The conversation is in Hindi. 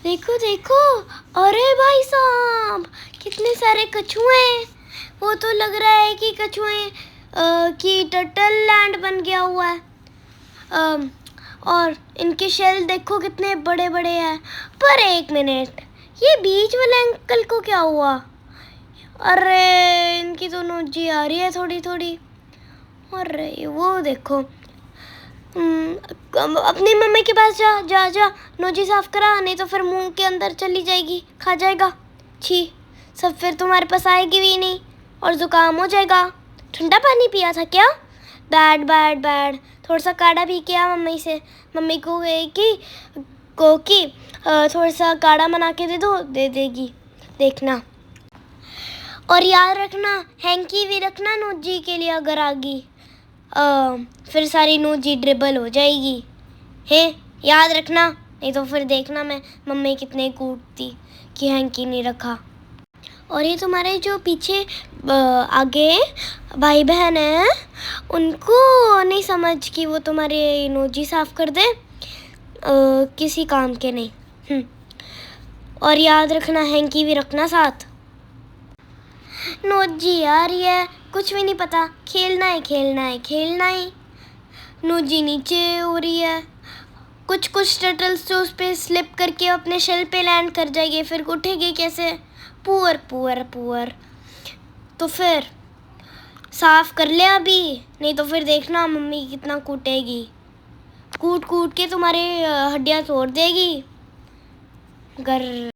देखो देखो, अरे भाई साहब कितने सारे कछुए हैं। वो तो लग रहा है कि कछुए की टर्टल लैंड बन गया हुआ है। और इनके शेल देखो कितने बड़े बड़े हैं। पर एक मिनट, ये बीच वाले अंकल को क्या हुआ? अरे इनकी तो नोजी आ रही है थोड़ी थोड़ी। अरे वो देखो, अपनी मम्मी के पास जा जा जा, नोजी साफ करा, नहीं तो फिर मुंह के अंदर चली जाएगी, खा जाएगा। छी, सब फिर तुम्हारे पास आएगी भी नहीं और जुकाम हो जाएगा। ठंडा पानी पिया था क्या? बैड बैड बैड, थोड़ा सा काढ़ा पी के आ मम्मी से। मम्मी को गई कि थोड़ा सा काढ़ा बना के दे दो, दे देगी, देखना। और याद रखना, हैंकी भी रखना नोजी के लिए अगर आ गई। फिर सारी नोजी ड्रिबल हो जाएगी है, याद रखना, नहीं तो फिर देखना मैं मम्मी कितने कूटती कि हैंकी नहीं रखा। और ये तुम्हारे जो पीछे आगे भाई बहन हैं, उनको नहीं समझ कि वो तुम्हारे नोजी साफ कर दे, किसी काम के नहीं। और याद रखना, हैंकी भी रखना साथ। नोजी आ रही है, कुछ भी नहीं पता, खेलना है खेलना है खेलना है। नोजी नीचे हो रही है, कुछ कुछ टर्टल्स जो उस पर स्लिप करके अपने शेल पे लैंड कर जाएगी, फिर उठेगी कैसे? Poor poor poor. तो फिर साफ कर ले अभी, नहीं तो फिर देखना मम्मी कितना कूटेगी, कूट कूट के तुम्हारे हड्डियाँ तोड़ देगी। अगर